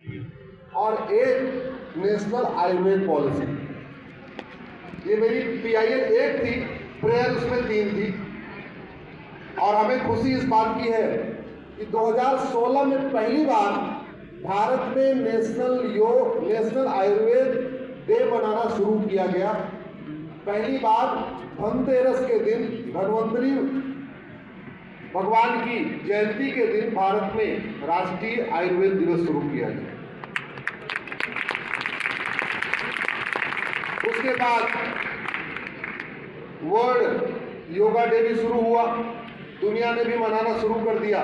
और एक national Ayurveda policy. ये मेरी PIL 1 थी, प्रेयर उसमें 3 थी। और हमें खुशी इस बात की है कि 2016 में पहली बार भारत में नेशनल आयुर्वेद डे मनाना शुरू किया गया। पहली बार धनतेरस के दिन, धन्वंतरी भगवान की जयंती के दिन भारत में राष्ट्रीय आयुर्वेद दिवस शुरू किया गया। उसके बाद वर्ल्ड योगा डे भी शुरू हुआ, दुनिया ने भी मनाना शुरू कर दिया।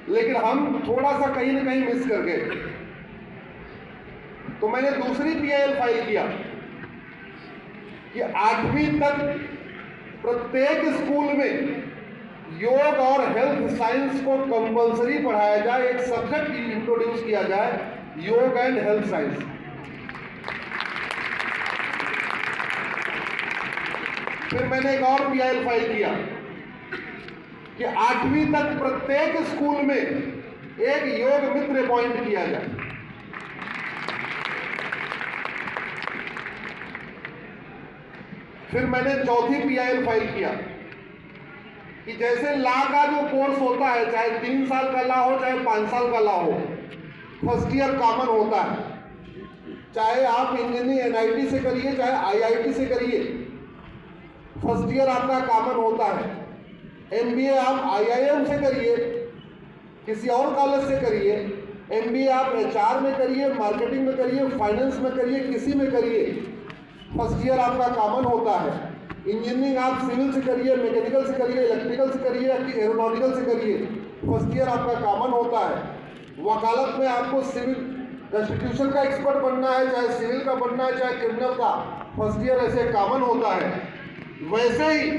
लेकिन हम थोड़ा सा कहीं ना कहीं मिस कर गए। तो मैंने दूसरी PIL फाइल किया कि 8वीं तक प्रत्येक स्कूल में योग और हेल्थ साइंस को कंपलसरी पढ़ाया जाए, एक सब्जेक्ट इंट्रोड्यूस किया जाए, योग एंड हेल्थ साइंस। फिर मैंने एक और PIL फाइल किया कि 8वीं तक प्रत्येक स्कूल में एक योग मित्र अपॉइंट किया जाए। फिर मैंने चौथी PIL फाइल किया कि जैसे लॉ का जो कोर्स होता है, चाहे 3 साल का लॉ हो चाहे 5 साल का लॉ हो, फर्स्ट ईयर कॉमन होता है। चाहे आप इंजीनियरिंग NIT से करिए चाहे IIT से करिए, फर्स्ट ईयर आपका कॉमन होता है। MBA आप IIM से करिए, किसी और कॉलेज से करिए, MBA आप HR में करिए, मार्केटिंग में करिए, फाइनेंस में करिए, किसी में करिए, फर्स्ट ईयर आपका कॉमन होता है। इंजीनियरिंग आप सिविल से करिए, मैकेनिकल से करिए, इलेक्ट्रिकल से करिए, एरोनॉटिकल से करिए, फर्स्ट ईयर आपका कॉमन होता है। वकालत में आपको सिविल कॉन्स्टिट्यूशन का एक्सपर्ट बनना है, चाहे सिविल का बनना है चाहे क्रिमिनल का, फर्स्ट ईयर ऐसे कॉमन होता है। वैसे ही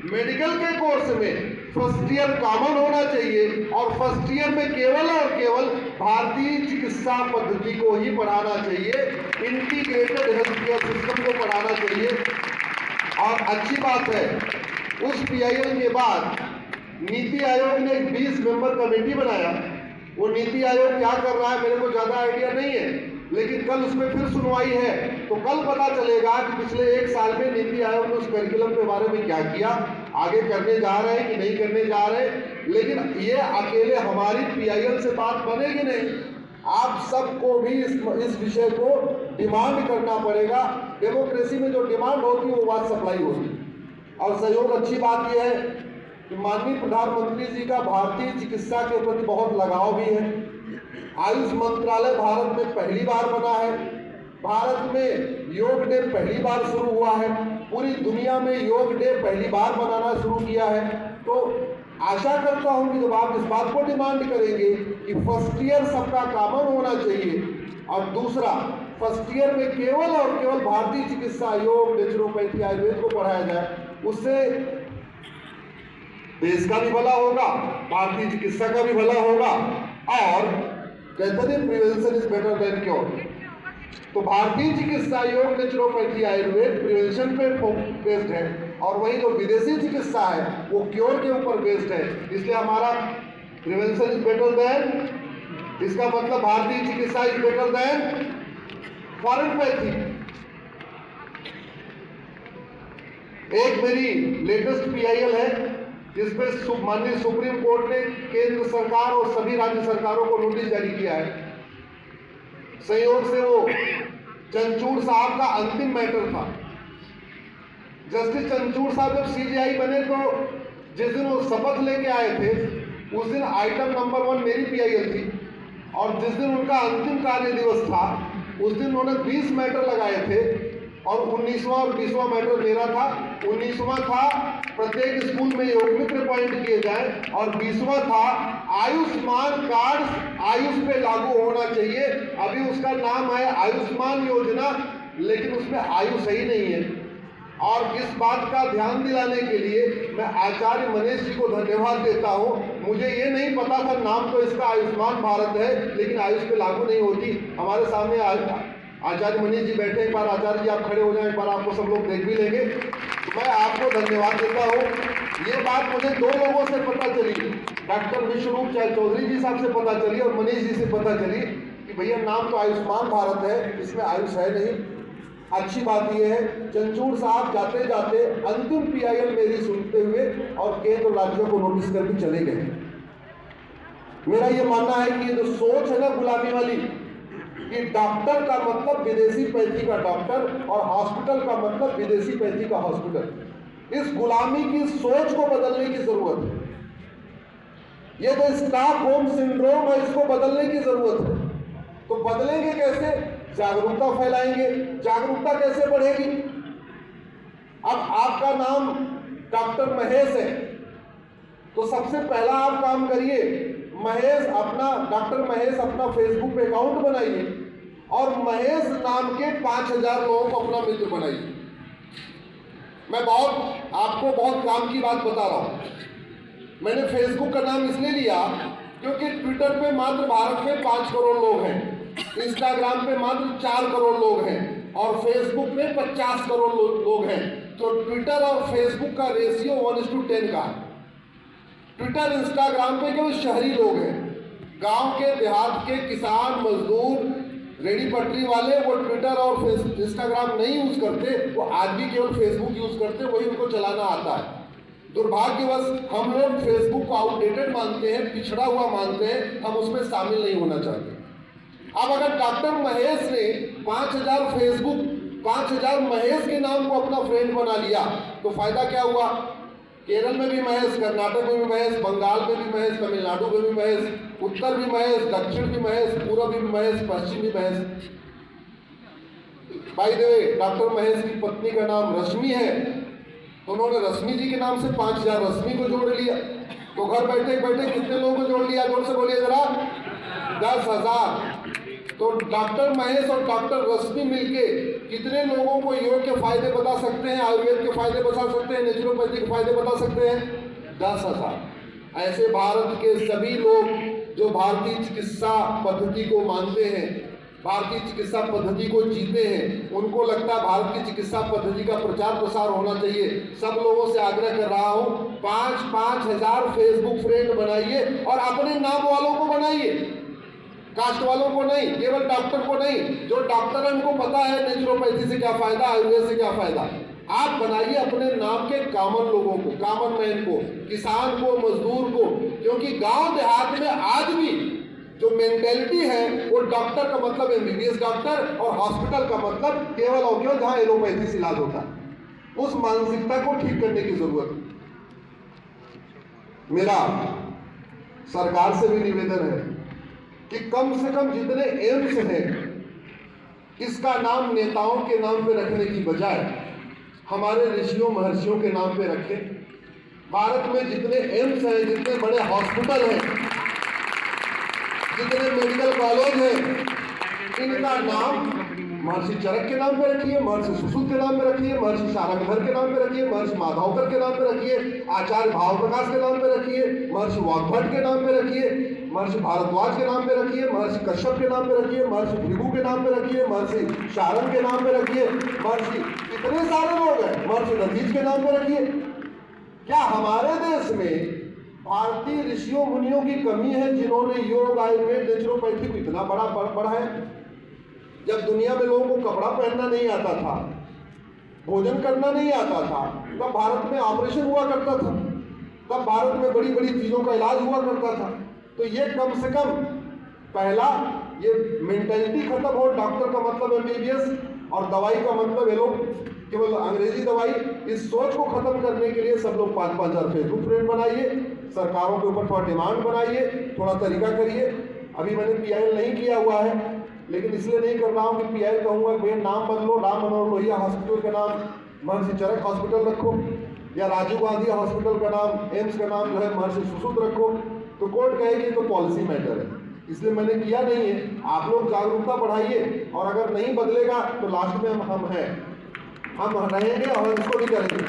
मेडिकल के कोर्स में फर्स्ट ईयर कॉमन होना चाहिए और फर्स्ट ईयर में केवल और केवल भारतीय चिकित्सा पद्धति को ही पढ़ाना चाहिए, इंटीग्रेटेड हेल्थ केयर सिस्टम को पढ़ाना चाहिए। और अच्छी बात है, उस PIL के बाद नीति आयोग ने एक 20 मेंबर कमेटी बनाया। वो नीति आयोग क्या कर रहा है मेरे को ज्यादा आइडिया नहीं है, लेकिन कल उसमें फिर सुनवाई है, तो कल पता चलेगा कि पिछले 1 साल में नीति आयोग ने उस करिकुलम के बारे में क्या किया, आगे करने जा रहे हैं कि नहीं करने जा रहे हैं। लेकिन ये अकेले हमारी PIL से बात बनेगी नहीं, आप सबको भी इस विषय को डिमांड करना पड़ेगा। डेमोक्रेसी में जो डिमांड होती है वो बात सप्लाई होती है। और सहयोग अच्छी बात यह है कि माननीय प्रधानमंत्री जी का भारतीय चिकित्सा के प्रति बहुत लगाव भी है। आयुष मंत्रालय भारत में पहली बार बना है, भारत में योग डे पहली बार शुरू हुआ है, पूरी दुनिया में योग डे पहली बार मनाना शुरू किया है। तो आशा करता हूं कि जब आप इस बात को डिमांड करेंगे कि फर्स्ट ईयर सबका कॉमन होना चाहिए और दूसरा फर्स्ट ईयर में केवल और केवल भारतीय चिकित्सा, योग, नेचुरोपैथी, आयुर्वेद को पढ़ाया जाए, उससे देश का भी भला होगा, भारतीय चिकित्सा का भी भला होगा। और कहते हैं prevention is better than cure. तो भारतीय चिकित्सा, योग, नेचुरोपैथी, आयुर्वेद प्रिवेंशन पे बेस्ड है और वही जो विदेशी चिकित्सा है वो क्योर के ऊपर बेस्ड है। इसलिए हमारा प्रिवेंशन इज बेटर देन, इसका मतलब भारतीय चिकित्सा is better than foreign pathy. एक मेरी लेटेस्ट PIL है जिसमें माननीय सुप्रीम कोर्ट ने केंद्र सरकार और सभी राज्य सरकारों को नोटिस जारी किया है। संयोग से वो चंचूड़ साहब का अंतिम मैटर था। जस्टिस चंचूड़ साहब जब CJI बने तो जिस दिन वो शपथ लेके आए थे उस दिन आइटम नंबर 1 मेरी PIL थी और जिस दिन उनका अंतिम कार्य दिवस था उस दिन उन्होंने 20 मैटर लगाए थे और 19वां और 20वां मैटर मेरा था। 19वां था प्रत्येक स्कूल में योग मित्र अपॉइंट किए जाए और 20वां था आयुष्मान कार्ड आयुष पे लागू होना चाहिए। अभी उसका नाम है आयुष्मान योजना, लेकिन उसमें आयुष ही नहीं है। और इस बात का ध्यान दिलाने के लिए मैं आचार्य मनीष जी को धन्यवाद देता हूँ। मुझे ये नहीं पता था, नाम तो इसका आयुष्मान भारत है लेकिन आयुष पे लागू नहीं होती। हमारे सामने आचार्य मनीष जी बैठे, एक बार आचार्य जी आप खड़े हो जाएं, एक बार आपको सब लोग देख भी लेंगे। मैं आपको धन्यवाद देता हूँ। ये बात मुझे दो लोगों से पता चली, डॉक्टर विश्वरूप चौधरी जी साहब से पता चली और मनीष जी से पता चली कि भैया नाम तो आयुष्मान भारत है, इसमें आयुष है नहीं। अच्छी बात यह है चंचूड़ साहब जाते जाते अंतिम PIL मेरी सुनते हुए और केंद्र राज्यों को नोटिस करके चले गए। मेरा ये मानना है कि ये जो सोच है ना गुलामी वाली कि डॉक्टर का मतलब विदेशी पैथी का डॉक्टर और हॉस्पिटल का मतलब विदेशी पैथी का हॉस्पिटल, इस गुलामी की सोच को बदलने की जरूरत है। ये जो स्टॉकहोम सिंड्रोम है इसको बदलने की जरूरत है। तो बदलेंगे कैसे? जागरूकता फैलाएंगे। जागरूकता कैसे बढ़ेगी? अब आपका नाम डॉक्टर महेश है तो सबसे पहला आप काम करिए, डॉक्टर महेश अपना फेसबुक पे अकाउंट बनाइए और महेश नाम के 5000 लोगों को अपना मित्र बनाइए। मैं आपको बहुत काम की बात बता रहा हूं। मैंने फेसबुक का नाम इसलिए लिया क्योंकि ट्विटर पे मात्र भारत में 5 करोड़ लोग हैं, इंस्टाग्राम पे मात्र 4 करोड़ लोग हैं और फेसबुक पे 50 करोड़ लोग हैं। तो ट्विटर और फेसबुक का रेशियो 1:10 का है। ट्विटर इंस्टाग्राम पे केवल शहरी लोग हैं, गांव के देहात के किसान मजदूर रेडी पटरी वाले वो ट्विटर और इंस्टाग्राम नहीं यूज करते, वो आज भी केवल फेसबुक यूज करते, वही उनको चलाना आता है। दुर्भाग्यवश हम लोग फेसबुक को आउटडेटेड मानते हैं, पिछड़ा हुआ मानते हैं, हम उसमें शामिल नहीं होना चाहते। अब अगर डॉक्टर महेश ने 5000 महेश के नाम को अपना फ्रेंड बना लिया तो फायदा क्या हुआ? केरल में भी महेश, कर्नाटक में भी महेश, बंगाल में भी महेश, तमिलनाडु में भी महेश, उत्तर भी महेश, दक्षिण भी महेश, पूर्व भी महेश, पश्चिम भी Mahesh. By the way doctor Mahesh की पत्नी का नाम रश्मि है तो उन्होंने रश्मि जी के नाम से 5000 रश्मि को जोड़ लिया। तो घर बैठे बैठे कितने लोगों को जोड़ लिया? जोर से बोलिए जरा। 10,000। तो डॉक्टर महेश और डॉक्टर रश्मि मिलके कितने लोगों को योग के फायदे बता सकते हैं, आयुर्वेद के फायदे बता सकते हैं, नेचुरोपैथी के फायदे बता सकते हैं? 10,000। ऐसे भारत के सभी लोग जो भारतीय चिकित्सा पद्धति को मानते हैं, भारतीय चिकित्सा पद्धति को जीते हैं, उनको लगता है भारत की चिकित्सा पद्धति का प्रचार प्रसार होना चाहिए। सब लोगों से आग्रह कर रहा हूँ 5-5 हजार फेसबुक फ्रेंड बनाइए और अपने नाम वालों को बनाइए, कास्ट वालों को नहीं, केवल डॉक्टर को नहीं। जो डॉक्टर है उनको पता है नेचुरोपैथी से क्या फायदा, आयुर्वेद से क्या फायदा। आप बनाइए अपने नाम के कॉमन लोगों को, कॉमन मैन को, किसान को, मजदूर को, क्योंकि गांव देहात में आज भी जो मेंटेलिटी है वो डॉक्टर का मतलब MBBS डॉक्टर और हॉस्पिटल का मतलब केवल और केवल जहां एलोपैथी से इलाज होता है। उस मानसिकता को ठीक करने की जरूरत है। मेरा सरकार से भी निवेदन है कि कम से कम जितने एम्स हैं इसका नाम नेताओं के नाम पे रखने की बजाय हमारे ऋषियों महर्षियों के नाम पे रखें। भारत में जितने एम्स हैं, जितने बड़े हॉस्पिटल हैं, जितने मेडिकल कॉलेज हैं, इनका नाम महर्षि चरक के नाम पे रखिए, महर्षि सुश्रुत के नाम पे रखिए, महर्षि शारंगधर के नाम पे रखिए, महर्षि माधवकर के नाम पे रखिए, आचार्य भाव प्रकाश के नाम पे रखिए, महर्षि वाग्भट के नाम पे रखिए, महर्षि भारद्वाज के नाम पे रखिए, महर्षि कश्यप के नाम पे रखिए, महर्षि भृगु के नाम पे रखिए, महर्षि शारंग के नाम पे रखिए, महर्षि इतने सारे लोग हैं, महर्षि दधीच के नाम पे रखिए। क्या हमारे देश में भारतीय ऋषियों मुनियों की कमी है जिन्होंने योग, आयुर्वेद, नेचुरोपैथी को इतना बड़ा बढ़ाया? जब दुनिया में लोगों को कपड़ा पहनना नहीं आता था, भोजन करना नहीं आता था, तब भारत में ऑपरेशन हुआ करता था, तब भारत में बड़ी बड़ी चीजों का इलाज हुआ करता था। तो ये कम से कम पहला ये मेंटेलिटी खत्म हो, डॉक्टर का मतलब MBBS और दवाई का मतलब ये लोग केवल अंग्रेजी दवाई, इस सोच को खत्म करने के लिए सब लोग 5-5 हजार फेसबुक फ्रेंड बनाइए, सरकारों के ऊपर थोड़ा डिमांड बनाइए, थोड़ा तरीका करिए। अभी मैंने PIL नहीं किया हुआ है, लेकिन इसलिए नहीं कर रहा हूँ कि PIL कहूँगा भैया नाम बदलो, राम मनोहर लोहिया हॉस्पिटल का नाम महर्षि चरक हॉस्पिटल रखो, या राजीव गांधी हॉस्पिटल का नाम, एम्स का नाम जो है महर्षि सुश्रुत रखो, तो कोर्ट कहेगी तो पॉलिसी मैटर है, इसलिए मैंने किया नहीं है। आप लोग जागरूकता बढ़ाइए और अगर नहीं बदलेगा तो लास्ट में हम हैं, हम रहेंगे और इसको भी करेंगे।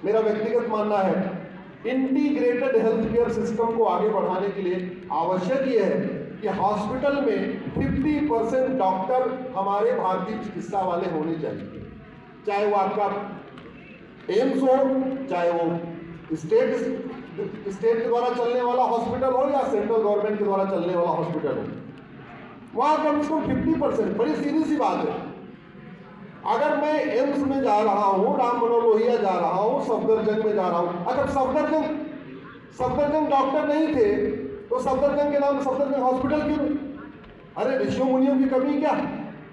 मेरा व्यक्तिगत मानना है इंटीग्रेटेड हेल्थ केयर सिस्टम को आगे बढ़ाने के लिए आवश्यक ये है कि हॉस्पिटल में 50% डॉक्टर हमारे भारतीय चिकित्सा वाले होने चाहिए, चाहे वो आपका एम्स हो, चाहे वो स्टेट के द्वारा चलने वाला हॉस्पिटल हो या सेंट्रल गवर्नमेंट के द्वारा चलने वाला हॉस्पिटल हो, वहां कम से कम 50%। बड़ी सीधी सी बात है। अगर मैं एम्स में जा रहा हूं, राम मनोहर लोहिया जा रहा हूं, सफदरजंग में जा रहा हूं, अगर सफदरजंग डॉक्टर नहीं थे तो सफदरजंग के नाम सफदरजंग हॉस्पिटल क्यों? अरे ऋषियों मुनियों की कमी क्या?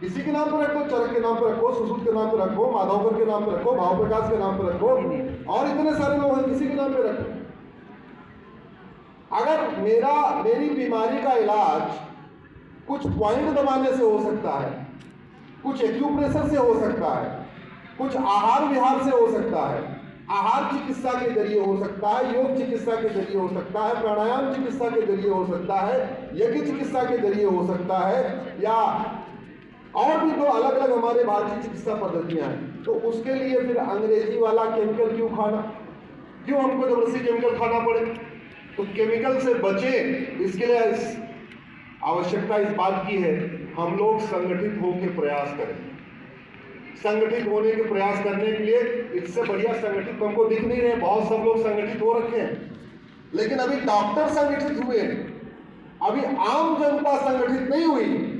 किसी के नाम पर रखो, चरक के नाम पर रखो, सुश्रुत के नाम पर रखो, माधवकर के नाम पर रखो, भाव प्रकाश के नाम पर रखो, और इतने सारे लोग हैं, किसी के नाम पर रखो। अगर मेरी बीमारी का इलाज कुछ पॉइंट दबाने से हो सकता है, कुछ एक्यूप्रेशर से हो सकता है, कुछ आहार विहार से हो सकता है, आहार चिकित्सा के जरिए हो सकता है, योग चिकित्सा के जरिए हो सकता है, प्राणायाम चिकित्सा के जरिए हो सकता है, यज्ञ चिकित्सा के जरिए हो सकता है, या और भी जो अलग अलग हमारे भारतीय चिकित्सा पद्धतियां हैं, तो उसके लिए फिर अंग्रेजी वाला केमिकल क्यों खाना? क्यों हमको जबरदस्ती केमिकल खाना पड़े? तो केमिकल से बचे, इसके लिए आवश्यकता इस बात की है हम लोग संगठित होकर प्रयास करें। संगठित होने के प्रयास करने के लिए इससे बढ़िया संगठित हमको दिख नहीं रहे। बहुत सब लोग संगठित हो रखे हैं, लेकिन अभी डॉक्टर संगठित हुए, अभी आम जनता संगठित नहीं हुई।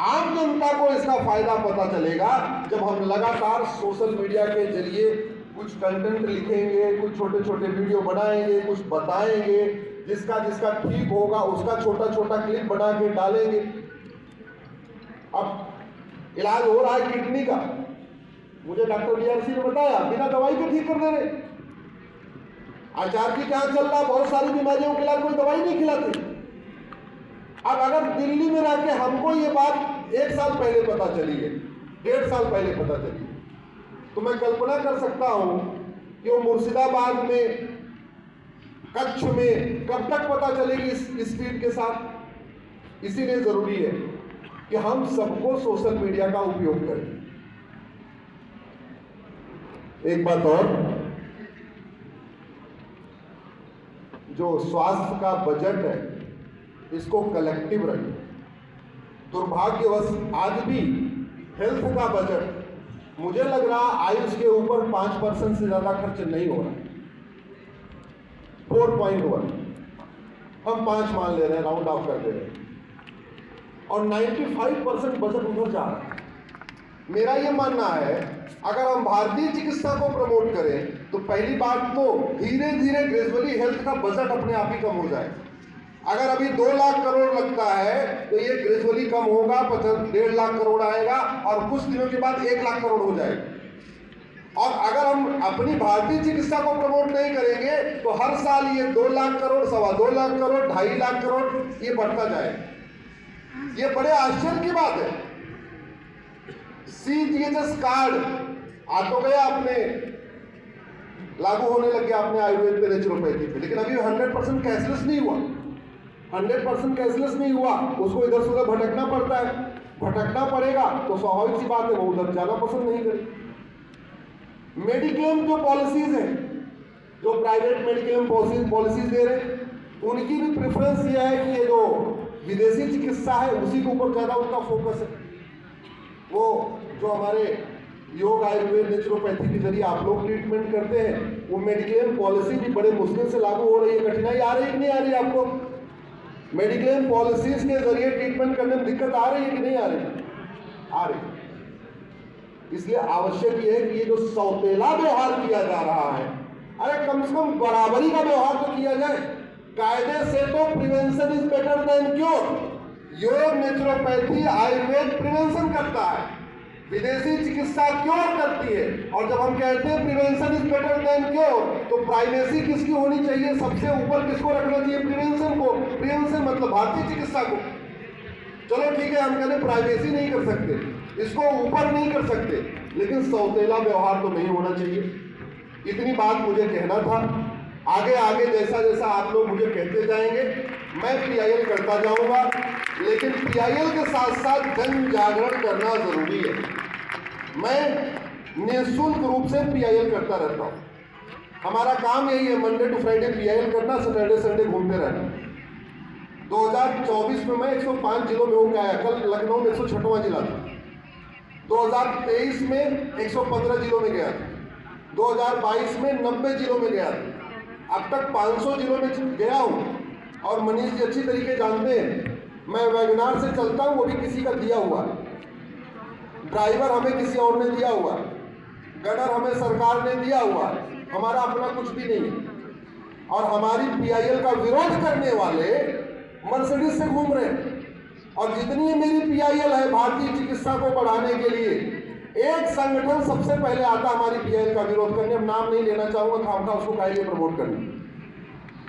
आम जनता को इसका फायदा पता चलेगा जब हम लगातार सोशल मीडिया के जरिए कुछ कंटेंट लिखेंगे, कुछ छोटे छोटे वीडियो बनाएंगे, कुछ बताएंगे, जिसका ठीक होगा उसका छोटा छोटा क्लिप बना के डालेंगे। अब इलाज हो रहा है किडनी का, मुझे डॉक्टर DRC ने बताया बिना दवाई के ठीक कर दे रहे। आचार्य जी क्या चल रहा, बहुत सारी बीमारियों के इलाज कोई दवाई नहीं खिलाते। अब अगर दिल्ली में रह के हमको ये बात 1 साल पहले पता चली है, 1.5 साल पहले पता चली है, तो मैं कल्पना कर सकता हूं कि वो मुर्शिदाबाद में, कच्छ में कब तक पता चलेगी इस स्पीड के साथ। इसीलिए जरूरी है कि हम सबको सोशल मीडिया का उपयोग करें। एक बात और, जो स्वास्थ्य का बजट है इसको कलेक्टिव रखें। दुर्भाग्यवश आज भी हेल्थ का बजट मुझे लग रहा आयुष के ऊपर 5% से ज्यादा खर्च नहीं हो रहा। 4.1 हम 5 मान ले रहे हैं, राउंड ऑफ कर दे रहे हैं, और 95% बजट उधर जा रहा है। मेरा ये मानना है अगर हम भारतीय चिकित्सा को प्रमोट करें तो पहली बात तो धीरे धीरे ग्रेजुअली हेल्थ का बजट अपने आप ही कम हो जाए। अगर अभी 2 लाख करोड़ लगता है तो ये ग्रेजुअली कम होगा, 1.5 लाख करोड़ आएगा और कुछ दिनों के बाद 1 लाख करोड़ हो जाएगा। और अगर हम अपनी भारतीय चिकित्सा को प्रमोट नहीं करेंगे तो हर साल ये 2 लाख करोड़, 2.25 लाख करोड़, 2.5 लाख करोड़ ये बढ़ता जाएगा। ये बड़े आश्चर्य की बात है। CGHS कार्ड आ तो गया, अपने लागू होने लग गया अपने आयुर्वेद पे, नेचुरोपैथी पे, लेकिन अभी 100% कैशलेस नहीं हुआ। 100% कैशलेस नहीं हुआ, उसको इधर से उधर भटकना पड़ता है। भटकना पड़ेगा तो स्वाभाविक सी बात है वो उधर जाना पसंद नहीं करें। मेडिक्लेम जो पॉलिसीज हैं, जो प्राइवेट मेडिक्लेम पॉलिसीज दे रहे हैं, उनकी भी प्रेफरेंस ये है कि ये जो विदेशी चिकित्सा है उसी के ऊपर ज़्यादा उनका फोकस है। वो जो हमारे योग, आयुर्वेद, नेचुरोपैथी के जरिए आप लोग ट्रीटमेंट करते हैं, वो मेडिक्लेम पॉलिसी भी बड़े मुश्किल से लागू हो रही है। कठिनाई आ रही है कि नहीं आ रही है आपको? मेडिक्लेम पॉलिसीज के जरिए ट्रीटमेंट करने में दिक्कत आ रही है कि नहीं आ रही? आ रही। इसलिए आवश्यक ये है कि ये जो सौतेला व्यवहार किया जा रहा है, अरे कम से कम बराबरी का व्यवहार तो किया जाए। कायदे से तो prevention is better than cure. योग, नेचुरोपैथी, आयुर्वेद प्रिवेंशन करता है, विदेशी चिकित्सा क्योर करती है। और जब हम कहते हैं prevention is better than cure, तो प्राइमेसी किसकी होनी चाहिए? सबसे ऊपर किसको रखना चाहिए? प्रिवेंशन को। प्रिवेंशन मतलब भारतीय चिकित्सा को। चलो ठीक है, हम कहते प्राइवेसी नहीं कर सकते, इसको ऊपर नहीं कर सकते, लेकिन सौतेला व्यवहार तो नहीं होना चाहिए। इतनी बात मुझे कहना था। आगे आगे जैसा जैसा आप लोग मुझे कहते जाएंगे मैं PIL करता जाऊंगा, लेकिन PIL के साथ साथ जन जागरण करना जरूरी है। मैं निःशुल्क रूप से PIL करता रहता हूँ। हमारा काम यही है, मंडे टू फ्राइडे PIL करना, सैटरडे संडे घूमते रहना। 2024 में मैं 105 जिलों में होकर आया, कल लखनऊ में 106वां जिला था। 2023 में 115 जिलों में गया था, 2022 में 90 जिलों में गया था, अब तक 500 जिलों में गया हूँ। और मनीष जी अच्छी तरीके जानते हैं, मैं वैगनार से चलता हूँ, वो भी किसी का दिया हुआ, ड्राइवर हमें किसी और ने दिया हुआ, गडर हमें सरकार ने दिया हुआ, हमारा अपना कुछ भी नहीं है। और हमारी पीआईएल का विरोध करने वाले मर्सिडीज से घूम रहे हैं। और जितनी मेरी पीआईएल है भारतीय चिकित्सा को बढ़ाने के लिए, एक संगठन सबसे पहले आता हमारी पीआईएल का विरोध करने, अब नाम नहीं लेना चाहूंगा, खामखा उसको काहे लिए प्रमोट करने,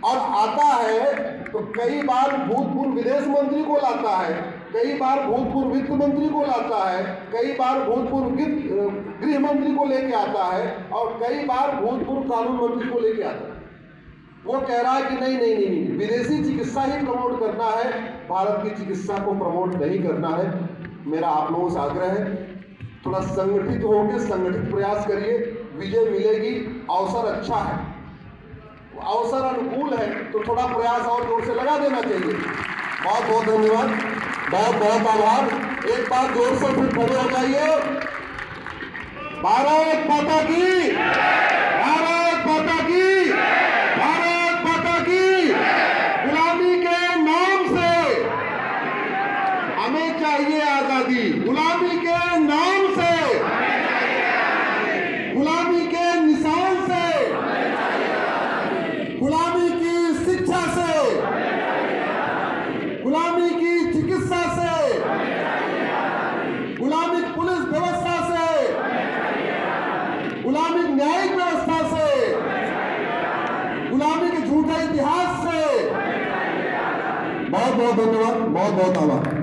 और आता है तो कई बार भूतपूर्व विदेश मंत्री को लाता है, कई बार भूतपूर्व वित्त मंत्री को लाता है, कई बार भूतपूर्व गृह मंत्री को लेके आता है, और कई बार भूतपूर्व कानून मंत्री को लेके आता है। वो कह रहा है कि नहीं, विदेशी चिकित्सा ही प्रमोट करना है, भारत की चिकित्सा को प्रमोट नहीं करना है। मेरा आप लोगों से आग्रह है, थोड़ा संगठित होकर संगठित प्रयास करिए, विजय मिलेगी। अवसर अच्छा है, अवसर अनुकूल है, तो थोड़ा प्रयास और जोर से लगा देना चाहिए। बहुत बहुत धन्यवाद, बहुत बहुत आभार। एक बार जोर से फिर खड़े हो जाइए। भारत माता की, भारत माता की, भारत माता की। गुलामी के नाम से हमें चाहिए आजादी, गुलामी के नाम से, गुलामी के निशान से, गुलामी की शिक्षा से, गुलामी की चिकित्सा से, गुलामी पुलिस व्यवस्था से, गुलामी न्यायिक व्यवस्था से, गुलामी के झूठे इतिहास से। बहुत बहुत धन्यवाद, बहुत बहुत आभार।